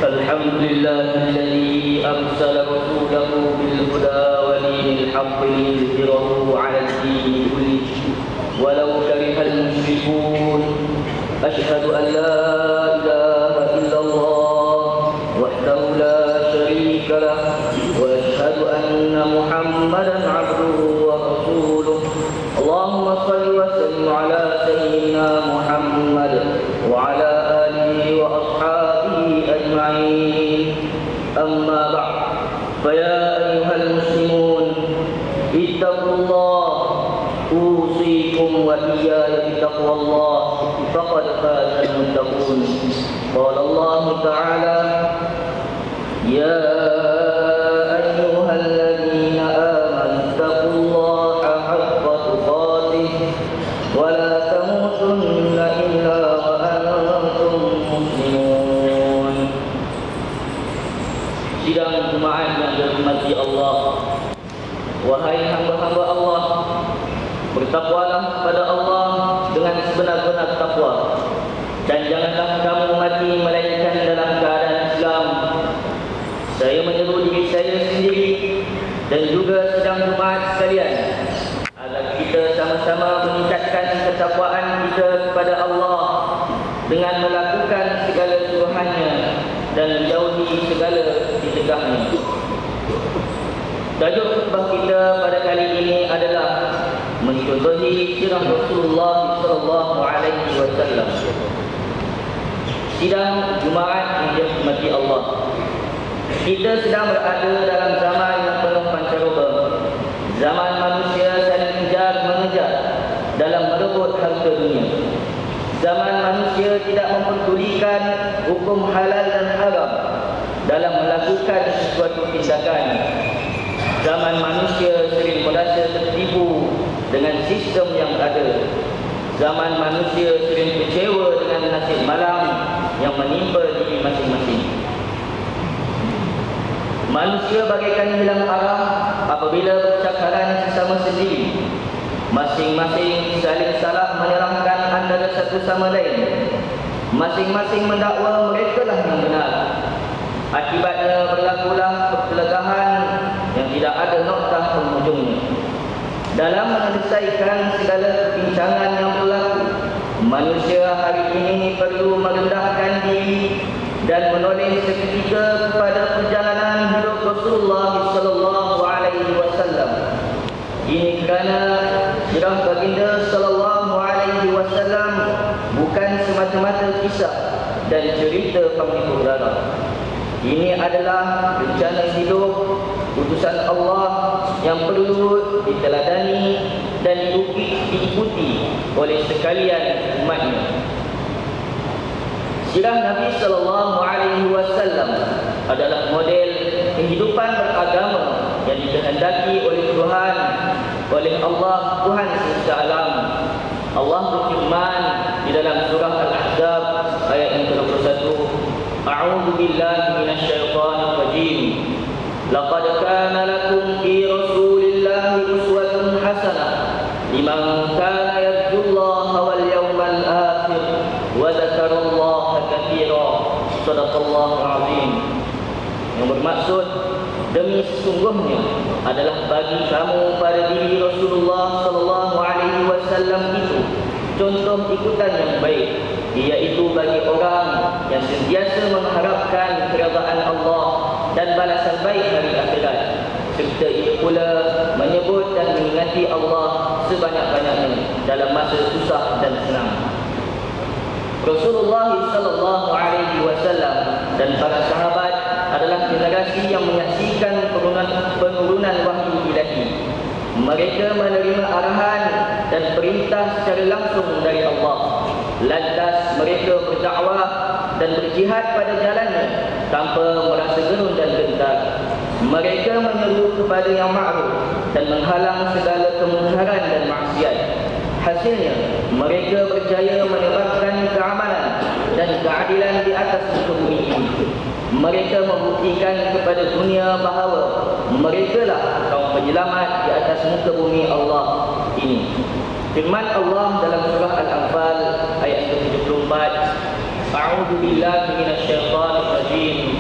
الحمد لله الذي أرسل رسوله بالهدى ودين الحق ليظهره على الدين كله ولو كره المشركون. أشهد أن لا إله إلا الله وحده لا شريك له وأشهد أن محمدا عبده ورسوله. اللهم صل وسلم على سيدنا محمد وعلى آله وأصحابه أجمعين. أما بعد، فيا أيها المسلمون اتقوا الله، أوصيكم وإياي بتقوى الله، فقد فاز المتقون. قال الله تعالى: يا أيها الذين آمنوا اتقوا الله حق تقاته ولا تموتن إلا وأنتم مسلمون. Sidang Jumaat yang dirahmati Allah, wahai hamba-hamba Allah, bertakwalah kepada Allah dengan sebenar-benar takwa, dan janganlah kamu mati melainkan dalam keadaan Islam. Saya menyeru diri saya sendiri dan juga sidang Jumaat sekalian agar kita sama-sama meningkatkan ketakwaan kita kepada Allah dengan melakukan segala suruhannya dan menjauhi segala dicegahnya. Tajuk khutbah kita pada kali ini adalah mencontohi sirah Rasulullah sallallahu alaihi wasallam. Sidang Jumaat yang dirahmati Allah, kita sedang berada dalam zaman yang penuh pancaroba, zaman manusia saling mengejar dalam merebut harta dunia. Zaman manusia tidak memperdulikan hukum halal dan haram dalam melakukan sesuatu tindakan. Zaman manusia sering merasa tertipu dengan sistem yang ada. Zaman manusia sering kecewa dengan nasib malam yang menimpa diri masing-masing. Manusia bagaikan hilang arah apabila bercakaran sesama sendiri. Masing-masing saling salah menyerangkan antara satu sama lain. Masing-masing mendakwa mereka lah yang benar. Akibatnya berlakulah pertelagahan yang tidak ada noktah penghujungnya. Dalam menyelesaikan segala perbincangan yang berlaku, manusia hari ini perlu merendahkan diri dan menoleh seketika kepada perjalanan hidup Rasulullah sallallahu alaihi wasallam. Ini kerana sirah baginda sallallahu alaihi wasallam bukan semata-mata kisah dan cerita penghibur darah. Ini adalah rencana hidup utusan Allah yang perlu diteladani dan diikuti oleh sekalian umatnya. Sirah Nabi sallallahu alaihi wasallam adalah model kehidupan beragama yang dikehendaki oleh Tuhan, oleh Allah Tuhan semesta alam. Allah berfirman di dalam surah Al-Ahzab ayat yang ke-21, A'udzu billahi minasyaitonir rajim. Laqad kana lakum fi Rasulillahi uswatun hasanah liman kana yarjullaha wal yawmal akhir wa dzakarallaha katsiran. Shadaqallahul azim. Yang bermaksud, demi sesungguhnya adalah bagi kamu pada diri Rasulullah sallallahu alaihi wasallam itu contoh ikutan yang baik, iaitu bagi orang yang sentiasa mengharapkan keridaan Allah dan balasan baik hari akhirat, serta ia pula menyebut dan mengingati Allah sebanyak-banyaknya dalam masa susah dan senang. Rasulullah sallallahu alaihi wasallam dan para sahabat adalah generasi yang menyaksikan penurunan wahyu ilahi. Mereka menerima arahan dan perintah secara langsung dari Allah. Lantas mereka berdakwah dan berjihad pada jalannya tanpa merasa gerun dan gentar. Mereka menyeru kepada yang ma'ruf dan menghalang segala kemungkaran dan maksiat. Hasilnya, mereka berjaya menebarkan keamanan dan keadilan di atas muka bumi ini. Mereka membuktikan kepada dunia bahawa merekalah kaum penyelamat di atas muka bumi Allah ini. Firman Allah dalam surah Al-Anfal ayat ke-74, A'udzu billahi minasyaitonir rajim.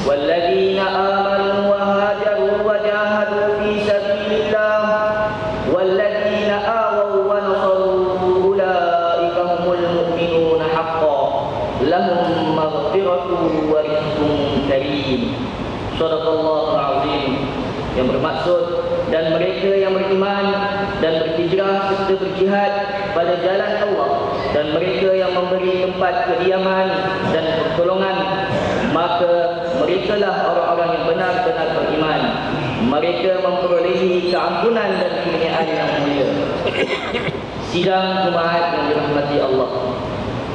والذين آمنوا وهاجروا وجاهدوا في سبيل الله والذين آووا ونصروا أولئك هم المؤمنون حقا لهم مغفرة ورزق كريم. Shadaqallahul Azim. Yang bermaksud, dan mereka yang beriman dan berhijrah serta berjihad pada jalan Allah, dan mereka yang memberi tempat kediaman dan pertolongan, maka merekalah orang-orang yang benar-benar beriman. Mereka memperolehi keampunan dan kemuliaan yang mulia. Sidang Jumaat yang dirahmati Allah,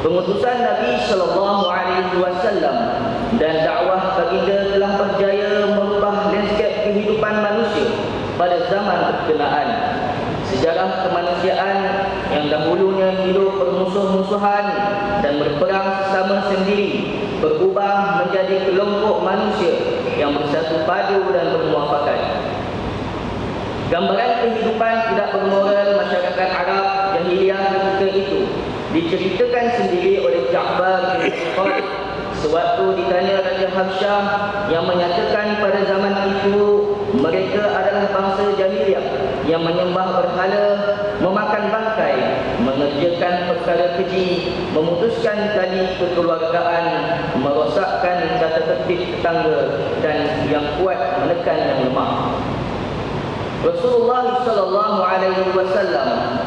pengutusan Nabi SAW dan dakwah baginda telah berjaya merubah lanskap kehidupan manusia pada zaman berkenaan. Sejarah kemanusiaan yang dahulunya hidup bermusuh-musuhan dan berperang sesama sendiri berubah menjadi kelompok manusia yang bersatu padu dan bermuafakat. Gambaran kehidupan tidak bermoral masyarakat Arab jahiliyah ketika itu diceritakan sendiri oleh Ja'far bin Abi Thalib sewaktu ditanya Raja Habsyah yang menyatakan pada zaman itu mereka adalah bangsa jahiliyah yang menyembah berhala, memakan bangkai, mengerjakan perkara keji, memutuskan tali kekeluargaan, merosakkan tata tertib tetangga, dan yang kuat menekan yang lemah. Rasulullah SAW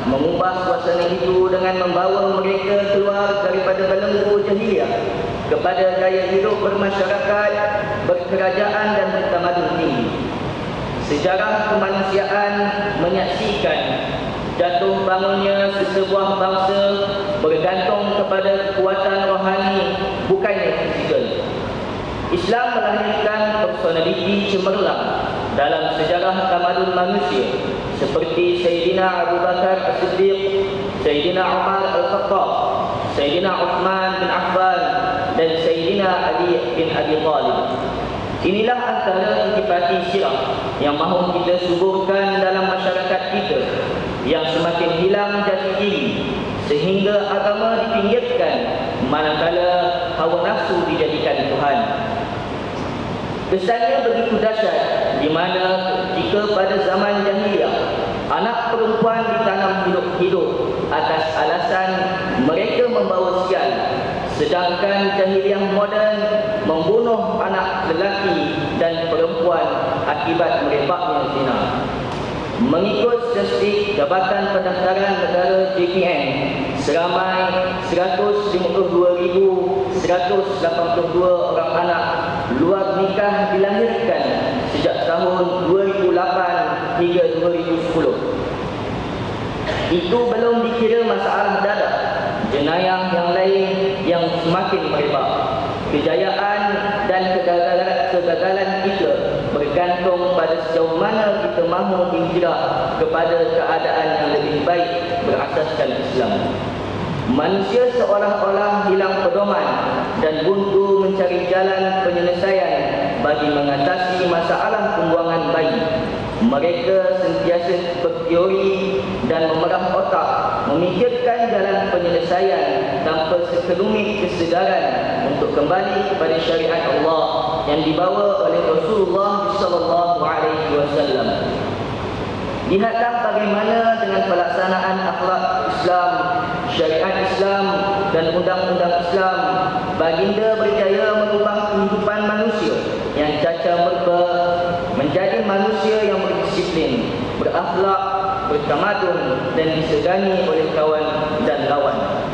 mengubah suasana itu dengan membawa mereka keluar daripada belenggu jahiliyah kepada gaya hidup bermasyarakat, berkerajaan dan bertamadun tinggi. Sejarah kemanusiaan menyaksikan jatuh bangunnya sesebuah bangsa bergantung kepada kekuatan rohani, bukannya fizikal. Islam melahirkan personaliti cemerlang dalam sejarah tamadun manusia seperti Sayyidina Abu Bakar As-Siddiq, Sayyidina Umar Al-Khattab, Sayyidina Uthman bin Affan dan Sayyidina Ali bin Abi Thalib. Inilah antara intipati sirah yang mahu kita suburkan dalam masyarakat kita yang semakin hilang jati diri sehingga agama dipinggirkan manakala hawa nafsu dijadikan Tuhan. Kesannya begitu dahsyat di mana jika pada zaman jahiliyah anak perempuan ditanam hidup-hidup atas alasan mereka membawa sial, sedangkan jahiliyah moden membunuh anak lelaki dan perempuan akibat merebaknya zina. Mengikut statistik Jabatan Pendaftaran Negara JPN, seramai 152,182 orang anak luar nikah dilahirkan sejak tahun 2008 hingga 2010. Itu belum dikira masalah dadah, jenayah yang lain yang semakin merebak. Kejayaan dan kegagalan kita bergantung pada sejauh mana kita mahu berhijrah kepada keadaan yang lebih baik berasaskan Islam. Manusia seolah-olah hilang pedoman dan buntu mencari jalan penyelesaian bagi mengatasi masalah pembuangan bayi. Mereka sentiasa berteori dan memerah otak memikirkan jalan penyelesaian tanpa sekelumit kesedaran untuk kembali kepada syariat Allah yang dibawa oleh Rasulullah SAW. Lihatlah bagaimana dengan pelaksanaan akhlak Islam, syariat Islam dan undang-undang Islam, baginda berjaya mengubah kehidupan manusia yang cacat merba menjadi manusia yang berdisiplin, berakhlak, bertamadun dan disegani oleh kawan dan lawan.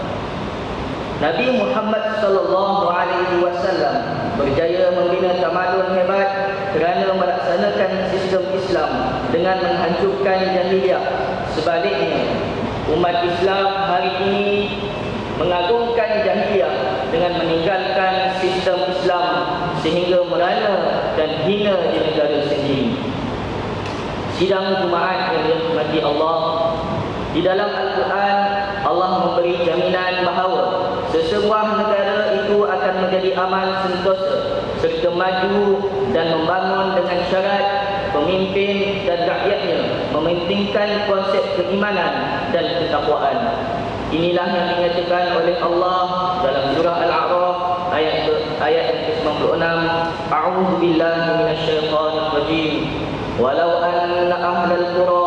Nabi Muhammad SAW berjaya membina tamadun hebat kerana melaksanakan sistem Islam dengan menghancurkan jahiliyah. Sebaliknya, umat Islam hari ini mengagungkan jahiliyah dengan meninggalkan sistem Islam sehingga merana dan hina di negara sendiri. Sidang Jumaat yang dirahmati Allah, di dalam Al-Quran Allah memberi jaminan bahawa sesebuah negara itu akan menjadi aman sentosa serta maju dan membangun dengan syarat pemimpin dan rakyatnya mementingkan konsep keimanan dan ketakwaan. Inilah yang dinyatakan oleh Allah dalam surah Al-A'raf ayat ayat yang ke-96, A'udzu billahi minasyaitonir rajim. Walau anna ahlal qura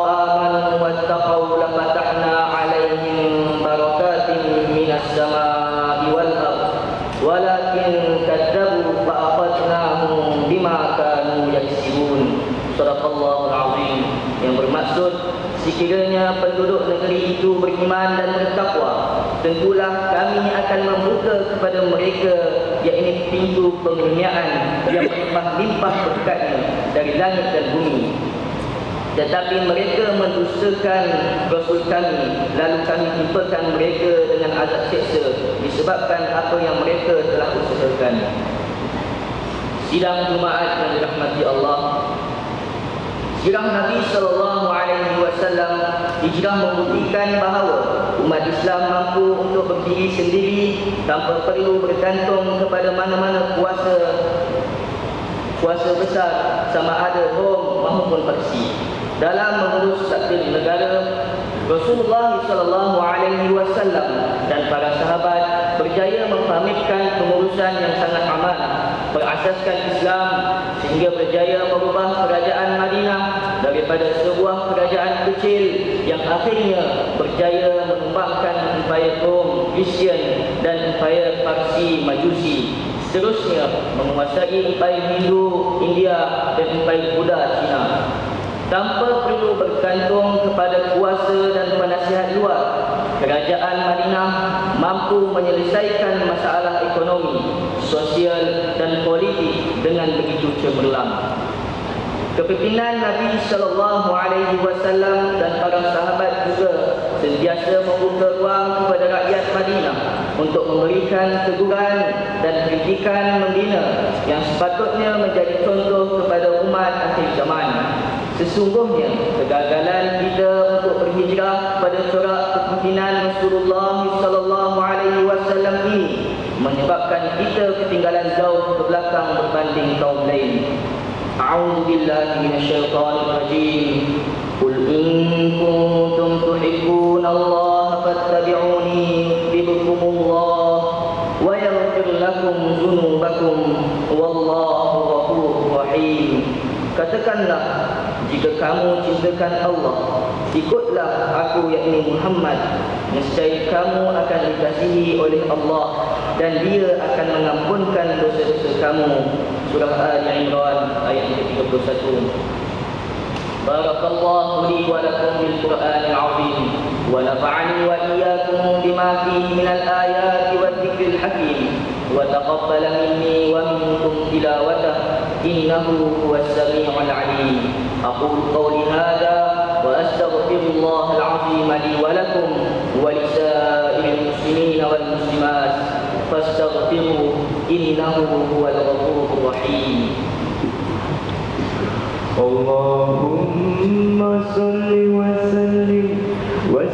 amanu wattaqaw lafatahna 'alaihim barakatin minas samaa'i wal ardh walakin kadzabu fa akhadnahum bima kanu yaksibun. Shadaqallahul azim. Yang bermaksud, sekiranya penduduk negeri itu beriman dan bertakwa, tentulah kami akan membuka kepada mereka yakni pintu pengerniaan yang melimpah-limpah berkatnya dari langit dan bumi. Tetapi mereka mendustakan Rasul kami, lalu kami timpakan mereka dengan azab seksa disebabkan apa yang mereka telah usahakan. Sidang Jumaat yang dirahmati Allah, hijrah Nabi SAW, hijrah membuktikan bahawa umat Islam mampu untuk berdiri sendiri tanpa perlu bergantung kepada mana-mana kuasa besar sama ada Rom maupun Parsi. Dalam mengurus takdir negara, Rasulullah SAW dan para sahabat berjaya memfahamkan pengurusan yang sangat amanah, berasaskan Islam sehingga berjaya merubah kerajaan Madinah daripada sebuah kerajaan kecil yang akhirnya berjaya menumbangkan empayar Rom, Kristian dan empayar Parsi Majusi. Seterusnya menguasai empayar Hindu, India dan empayar Buddha Cina. Tanpa perlu bergantung kepada kuasa dan penasihat luar, kerajaan Madinah mampu menyelesaikan masalah ekonomi, sosial dan politik dengan begitu cemerlang. Kepimpinan Nabi SAW dan para sahabat juga sentiasa membuka ruang kepada rakyat Madinah untuk memberikan teguran dan kritikan membina yang sepatutnya menjadi contoh kepada umat akhir zaman. Sesungguhnya kegagalan kita untuk berhijrah pada corak kepimpinan Rasulullah SAW ini menyebabkan kita ketinggalan jauh ke belakang berbanding kaum lain. A'udzu billahi minasyaitonir rajim. Qul in kuntum tuhibbunallaha fattabi'uni yuhibbukumullah wa yaghfir lakum dzunubakum wallahu ghafurur rahim. Katakanlah, jika kamu cintakan Allah, ikutlah aku yakni Muhammad, nescaya kamu akan dikasihi oleh Allah dan Dia akan mengampunkan dosa-dosa kamu. Surah Ali Imran ayat ke-31. Barakallahu li wa lakum bil Qur'anil azim wa nafa'ani wa iyyakum bima fihi minal ayati wadh-dhikril hakim wa taqabbala minni wa minkum tilawatah innahu huwas sami'ul 'alim. Aqulu qawli hadha wa astaghfirullahal 'azim li wa lakum wa lisa'iril muslimin wal muslimat fastaghfiruhu innahu huwal ghafurur rahim. Allahumma salli wa sallim wa